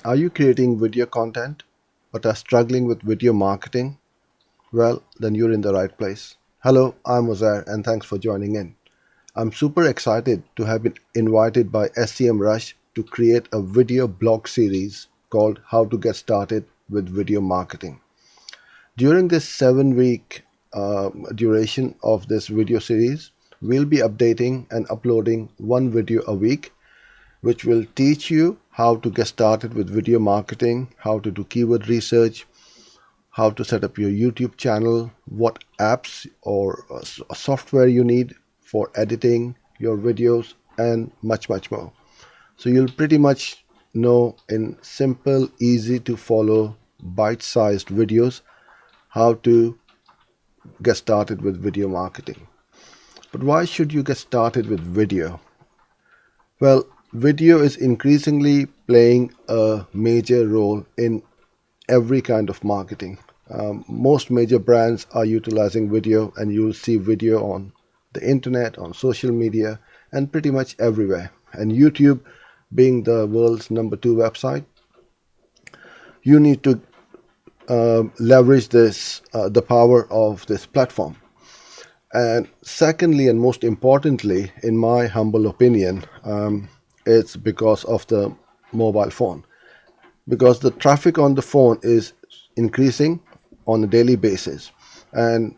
Are you creating video content but are struggling with video marketing? Well, then you're in the right place. Hello, I'm Uzair and thanks for joining in. I'm super excited to have been invited by Semrush to create a video blog series called How to Get Started with Video Marketing. During this 7 week duration of this video series, we'll be updating and uploading one video a week which will teach you how to get started with video marketing, how to do keyword research, how to set up your YouTube channel, what apps or software you need for editing your videos, and much, much more. So you'll pretty much know in simple, easy to follow, bite sized videos how to get started with video marketing. But why should you get started with video? Well, video is increasingly playing a major role in every kind of marketing. Most major brands are utilizing video, and you'll see video on the internet, on social media, and pretty much everywhere. And YouTube, being the world's number 2 website, you need to leverage the power of this platform. And secondly, and most importantly, in my humble opinion, it's because of the mobile phone. Because the traffic on the phone is increasing on a daily basis. And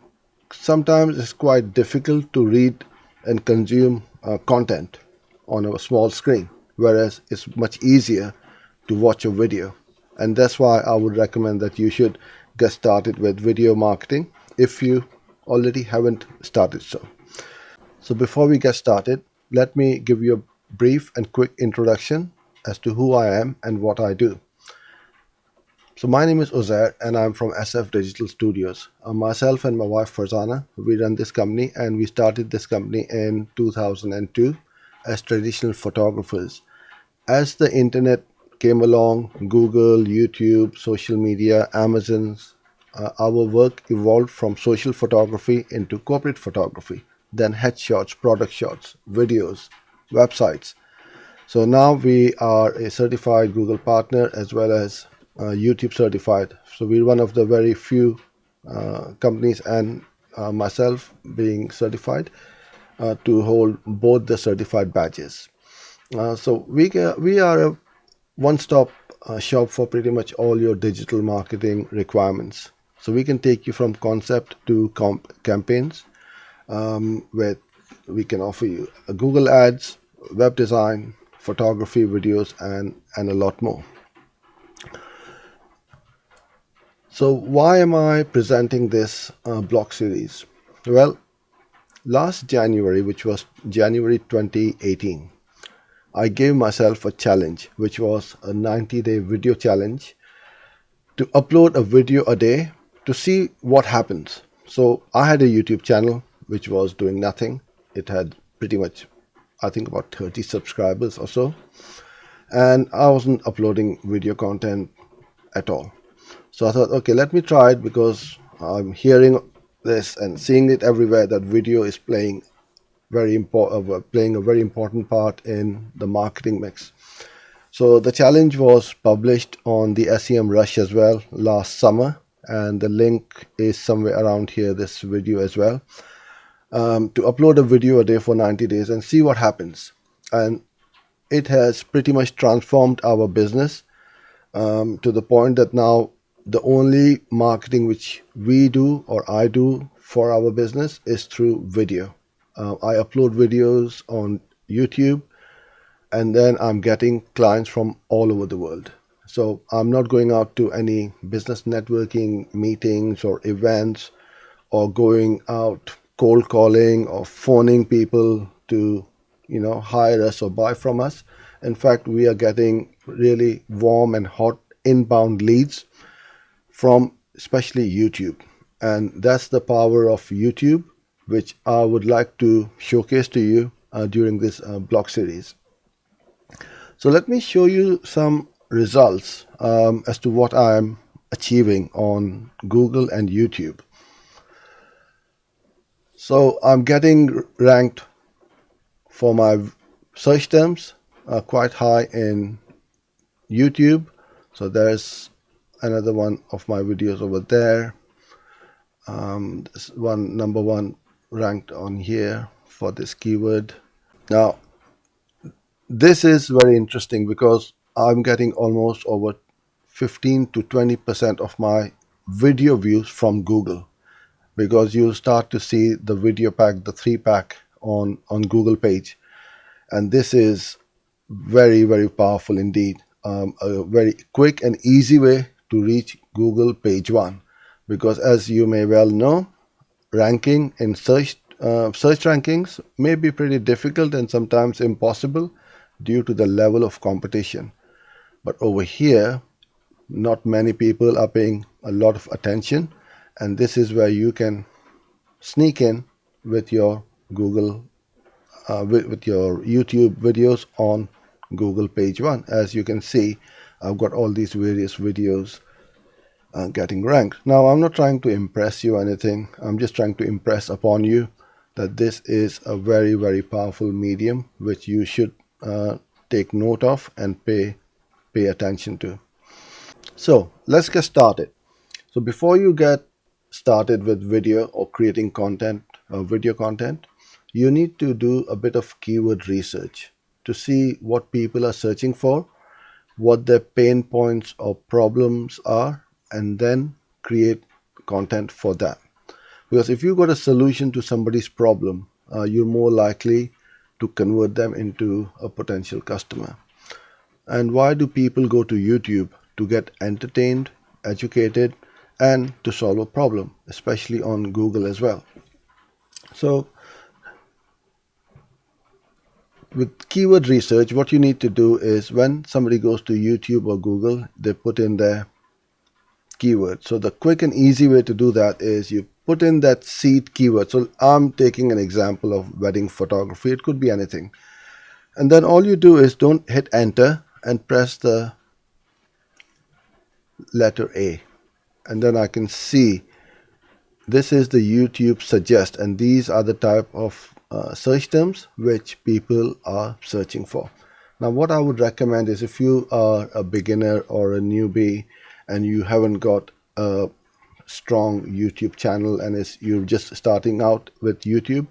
sometimes it's quite difficult to read and consume content on a small screen, whereas it's much easier to watch a video. And that's why I would recommend that you should get started with video marketing if you already haven't started so. So before we get started, let me give you a brief and quick introduction as to who I am and what I do. So my name is Uzair and I'm from SF Digital Studios. Myself and my wife Farzana, we run this company, and we started this company in 2002 as traditional photographers. As the internet came along, Google, YouTube, social media, Amazon's, our work evolved from social photography into corporate photography, then headshots, product shots, videos, websites. So now we are a certified Google partner as well as YouTube certified. So we're one of the very few companies, and myself being certified, to hold both the certified badges. We are a one-stop shop for pretty much all your digital marketing requirements. So we can take you from concept to campaigns, where we can offer you Google Ads, web design, photography, videos, and a lot more. So why am I presenting this blog series? Well, last January, which was January 2018, I gave myself a challenge, which was a 90-day video challenge to upload a video a day to see what happens. So I had a YouTube channel which was doing nothing. It had pretty much, I think, about 30 subscribers or so. And I wasn't uploading video content at all. So I thought, okay, let me try it, because I'm hearing this and seeing it everywhere that video is playing playing a very important part in the marketing mix. So the challenge was published on the Semrush as well last summer, and the link is somewhere around here, this video as well. To upload a video a day for 90 days and see what happens. And it has pretty much transformed our business, to the point that now the only marketing which we do or I do for our business is through video. I upload videos on YouTube, and then I'm getting clients from all over the world. So I'm not going out to any business networking meetings or events, or going out cold calling or phoning people to, hire us or buy from us. In fact, we are getting really warm and hot inbound leads from especially YouTube. And that's the power of YouTube, which I would like to showcase to you during this blog series. So let me show you some results as to what I'm achieving on Google and YouTube. So I'm getting ranked for my search terms quite high in YouTube, So there's another one of my videos over there. This one, number one ranked on here for this keyword. Now this is very interesting because I'm getting almost over 15 to 20% of my video views from Google, because you start to see the video pack, the 3 pack on Google page. And this is very, very powerful indeed. A very quick and easy way to reach Google page one, because as you may well know, ranking in search rankings may be pretty difficult and sometimes impossible due to the level of competition. But over here, not many people are paying a lot of attention, and this is where you can sneak in with your Google with your YouTube videos on Google page one. As you can see, I've got all these various videos getting ranked. Now, I'm not trying to impress you or anything. I'm just trying to impress upon you that this is a very, very powerful medium which you should take note of and pay attention to. So let's get started. So before you get started with video or creating content or video content, you need to do a bit of keyword research to see what people are searching for, what their pain points or problems are, and then create content for that. Because if you got a solution to somebody's problem, you're more likely to convert them into a potential customer. And why do people go to YouTube? To get entertained, educated, and to solve a problem, especially on Google as well. So with keyword research, what you need to do is when somebody goes to YouTube or Google, they put in their keyword. So the quick and easy way to do that is you put in that seed keyword. So I'm taking an example of wedding photography. It could be anything. And then all you do is don't hit enter and press the letter A. And then I can see this is the YouTube suggest, and these are the type of search terms which people are searching for. Now what I would recommend is, if you are a beginner or a newbie and you haven't got a strong YouTube channel and you're just starting out with YouTube,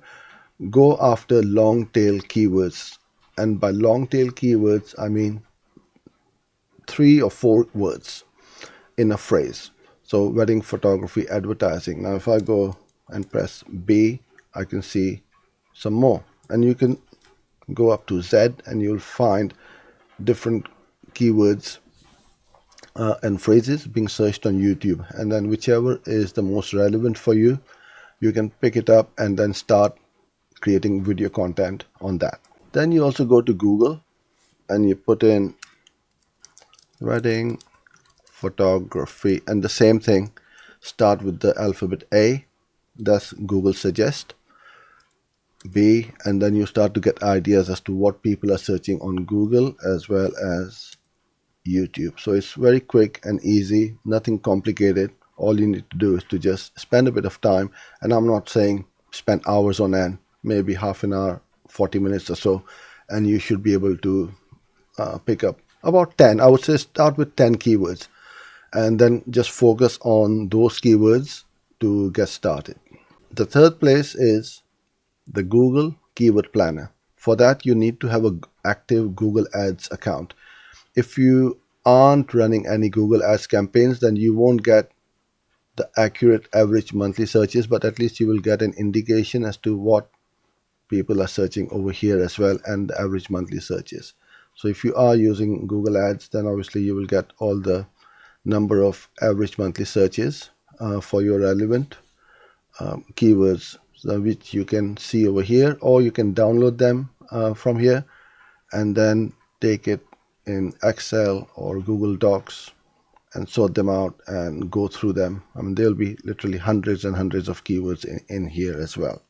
go after long tail keywords. And by long tail keywords, I mean 3 or 4 words in a phrase. So wedding photography advertising. Now if I go and press B, I can see some more, and you can go up to Z and you'll find different keywords and phrases being searched on YouTube, and then whichever is the most relevant for you, you can pick it up and then start creating video content on that. Then you also go to Google and you put in wedding photography, and the same thing, start with the alphabet A, that's Google suggest, B, and then you start to get ideas as to what people are searching on Google as well as YouTube. So it's very quick and easy, nothing complicated. All you need to do is to just spend a bit of time, and I'm not saying spend hours on end, maybe half an hour, 40 minutes or so, and you should be able to pick up about 10. I would say start with 10 keywords and then just focus on those keywords to get started. The third place is the Google Keyword Planner. For that, you need to have an active Google Ads account. If you aren't running any Google Ads campaigns, then you won't get the accurate average monthly searches, but at least you will get an indication as to what people are searching over here as well, and the average monthly searches. So if you are using Google Ads, then obviously you will get all the number of average monthly searches for your relevant keywords, which you can see over here, or you can download them from here and then take it in Excel or Google Docs and sort them out and go through them. I mean, there'll be literally hundreds and hundreds of keywords in here as well.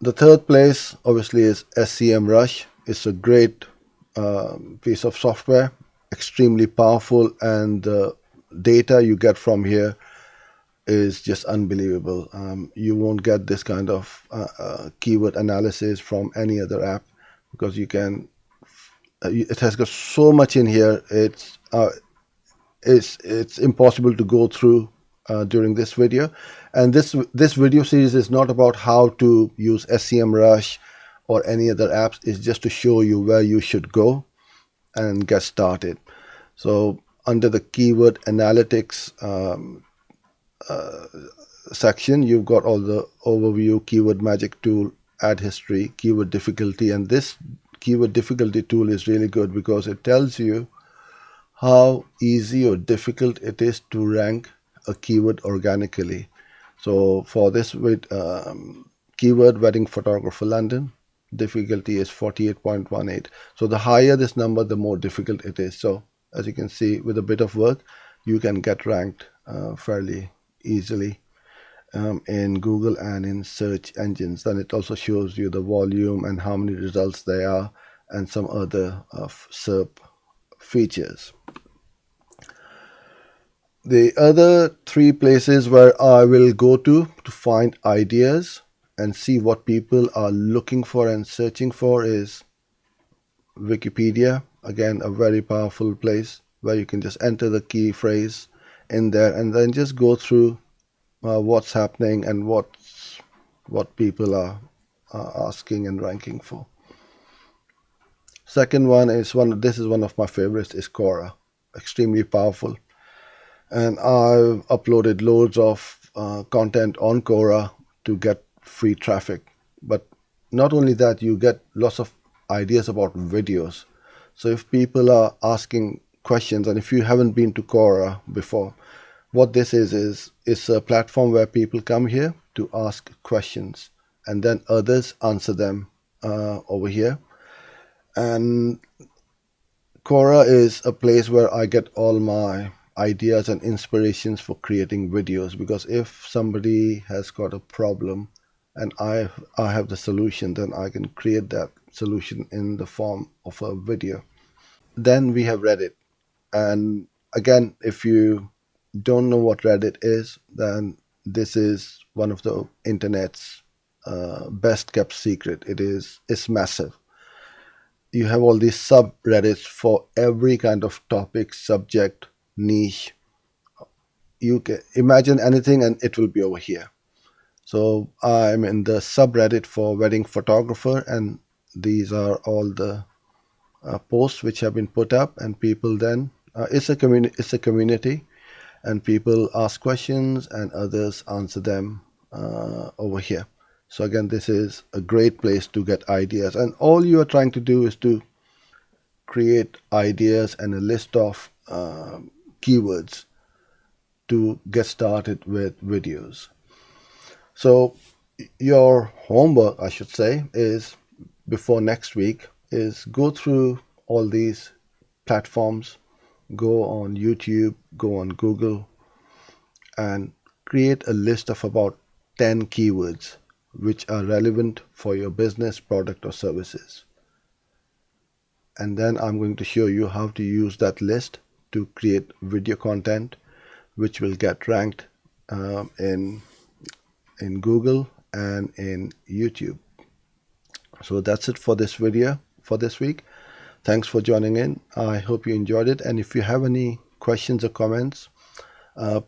The third place obviously is Semrush. It's a great piece of software, extremely powerful, and the data you get from here is just unbelievable. You won't get this kind of keyword analysis from any other app, because you can It has got so much in here. It's impossible to go through during this video. And this video series is not about how to use Semrush or any other apps. It's just to show you where you should go and get started. So under the keyword analytics section, you've got all the overview, keyword magic tool, ad history, keyword difficulty. And this keyword difficulty tool is really good because it tells you how easy or difficult it is to rank a keyword organically. So for this with keyword wedding photographer London, difficulty is 48.18. So the higher this number, the more difficult it is. So as you can see, with a bit of work, you can get ranked fairly easily in Google and in search engines. Then it also shows you the volume and how many results there are and some other SERP features. The other three places where I will go to find ideas and see what people are looking for and searching for is Wikipedia. Again, a very powerful place where you can just enter the key phrase in there and then just go through what's happening and what people are asking and ranking for. Second one is this is one of my favorites, is Quora. Extremely powerful. And I've uploaded loads of content on Quora to get free traffic. But not only that, you get lots of ideas about videos. So if people are asking questions, and if you haven't been to Quora before, what this is it's a platform where people come here to ask questions, and then others answer them over here. And Quora is a place where I get all my ideas and inspirations for creating videos, because if somebody has got a problem and I have the solution, then I can create that solution in the form of a video. Then we have Reddit. And again, if you don't know what Reddit is, then this is one of the internet's best kept secret. It's massive. You have all these subreddits for every kind of topic, subject, niche. You can imagine anything and it will be over here. So I'm in the subreddit for wedding photographer, and these are all the posts which have been put up, and people then it's a community, and people ask questions and others answer them over here. So again, this is a great place to get ideas, and all you are trying to do is to create ideas and a list of keywords to get started with videos. So your homework, I should say, is before next week is go through all these platforms, go on YouTube, go on Google, and create a list of about 10 keywords which are relevant for your business, product, or services. And then I'm going to show you how to use that list to create video content which will get ranked in Google and in YouTube. So that's it for this video for this week. Thanks for joining in. I hope you enjoyed it. And if you have any questions or comments,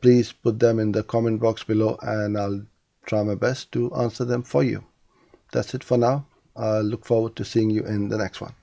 please put them in the comment box below and I'll try my best to answer them for you. That's it for now. I look forward to seeing you in the next one.